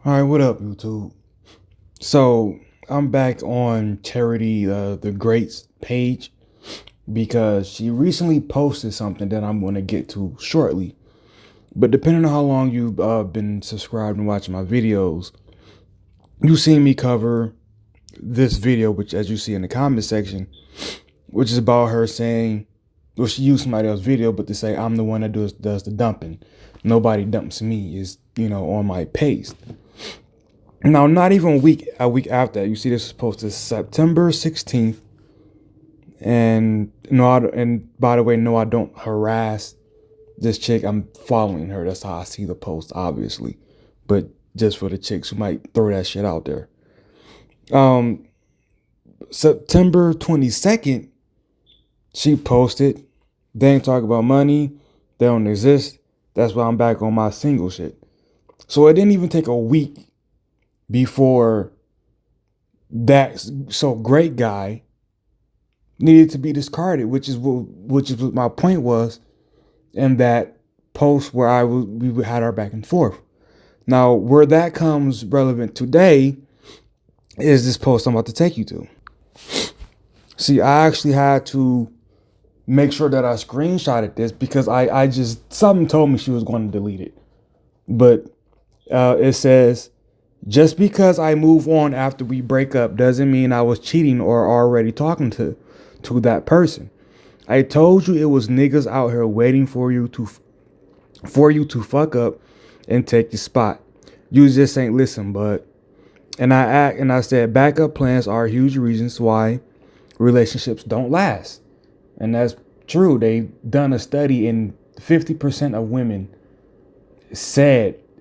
All right, what up, YouTube? So I'm back on Charity, the Greats page because she recently posted something that I'm going to get to shortly. But depending on how long you've been subscribed and watching my videos, you've seen me cover this video, which, as you see in the comment section, which is about her saying, well, she used somebody else's video, but to say I'm the one that does the dumping. Nobody dumps me is on my pace. Now, not even a week after that, you see this was posted September 16th. And and by the way, no, I don't harass this chick. I'm following her. That's how I see the post, obviously. But just for the chicks who might throw that shit out there. Um, September 22nd, she posted, they ain't talk about money. They don't exist. That's why I'm back on my single shit. So it didn't even take a week before that so great guy needed to be discarded, which is what my point was in that post where we had our back and forth. Now, where that comes relevant today is this post I'm about to take you to. See, I actually had to make sure that I screenshotted this because I just something told me she was going to delete it, but it says, just because I move on after we break up doesn't mean I was cheating or already talking to that person. I told you it was niggas out here waiting for you to fuck up and take your spot. You just ain't listen, bud. And I said backup plans are huge reasons why relationships don't last. And that's true. They've done a study and 50% of women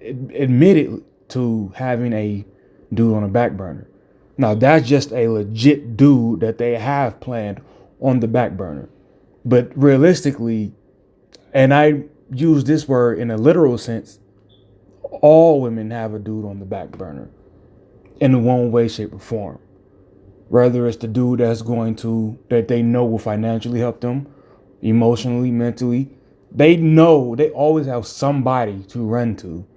admitted to having a dude on the back burner. Now that's just a legit dude that they have planned on the back burner. But realistically, and I use this word in a literal sense, all women have a dude on the back burner in one way, shape, or form. Whether it's the dude that they know will financially help them, emotionally, mentally. They know they always have somebody to run to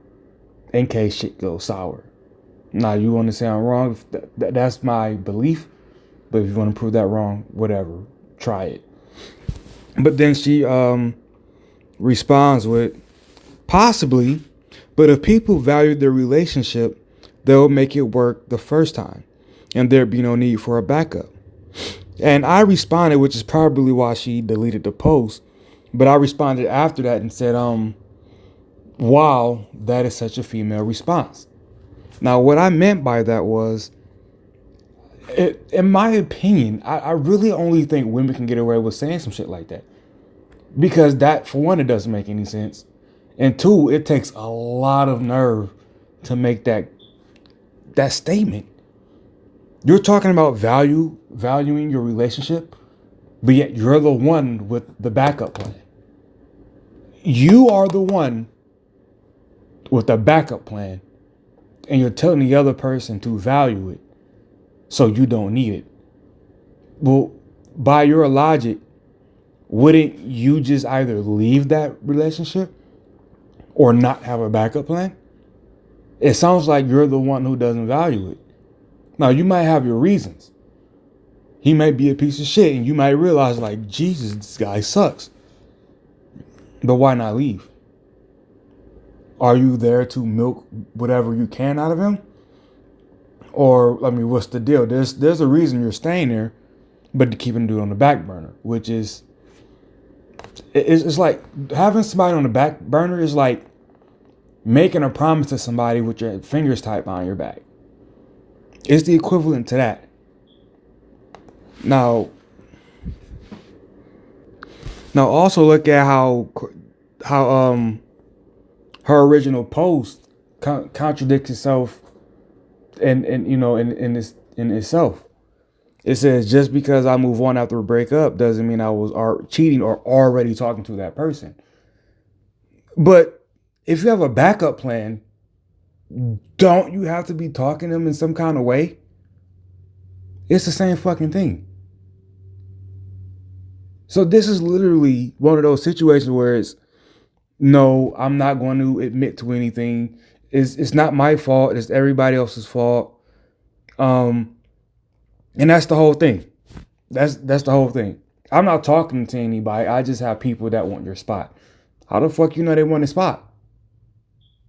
in case shit goes sour. Now, you want to say I'm wrong? That's my belief. But if you want to prove that wrong, whatever, try it. But then she responds with, possibly, but if people value their relationship, they'll make it work the first time, and there'd be no need for a backup. And I responded, which is probably why she deleted the post. But I responded after that and said, wow, that is such a female response. Now, what I meant by that was, in my opinion, I really only think women can get away with saying some shit like that. Because that, for one, it doesn't make any sense. And two, it takes a lot of nerve to make that statement. You're talking about valuing your relationship, but yet you're the one with the backup plan. You are the one with the backup plan, and you're telling the other person to value it so you don't need it. Well, by your logic, wouldn't you just either leave that relationship or not have a backup plan? It sounds like you're the one who doesn't value it. Now, you might have your reasons. He might be a piece of shit, and you might realize, like, Jesus, this guy sucks. But why not leave? Are you there to milk whatever you can out of him? Or, I mean, what's the deal? There's a reason you're staying there, but to keep him dude on the back burner, which is, it's like having somebody on the back burner is like making a promise to somebody with your fingers tied behind your back. It's the equivalent to that. Now also look at how her original post contradicts itself, and in itself. It says, just because I move on after a breakup doesn't mean I was cheating or already talking to that person. But if you have a backup plan, don't you have to be talking to them in some kind of way? It's the same fucking thing. So this is literally one of those situations where it's, no, I'm not going to admit to anything. it's not my fault. It's everybody else's fault. Um, and that's the whole thing. That's the whole thing. I'm not talking to anybody. I just have people that want your spot. How the fuck you know they want a spot?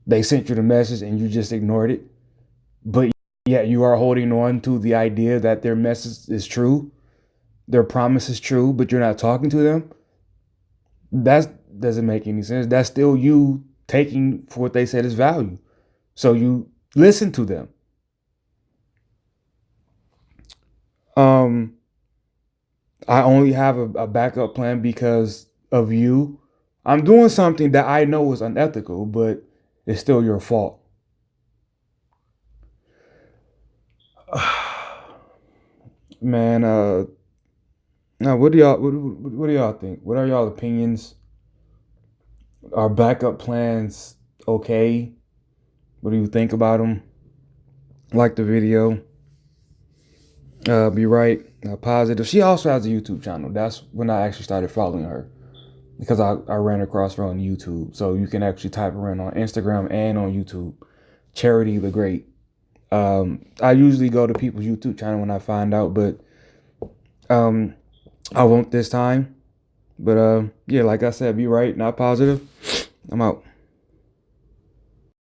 They sent you the message and you just ignored it. But yet you are holding on to the idea that their message is true, their promise is true, but you're not talking to them. That doesn't make any sense. That's still you taking for what they said is value. So you listen to them. Um, I only have a backup plan because of you. I'm doing something that I know is unethical, but it's still your fault. Man, now what do y'all think? What are y'all opinions? Are backup plans okay? What do you think about them? Like the video. Be right. Positive. She also has a YouTube channel. That's when I actually started following her because I ran across her on YouTube. So you can actually type her in on Instagram and on YouTube. Charity the Great. I usually go to people's YouTube channel when I find out, but um, I won't this time. But yeah, like I said, be right, not positive. I'm out.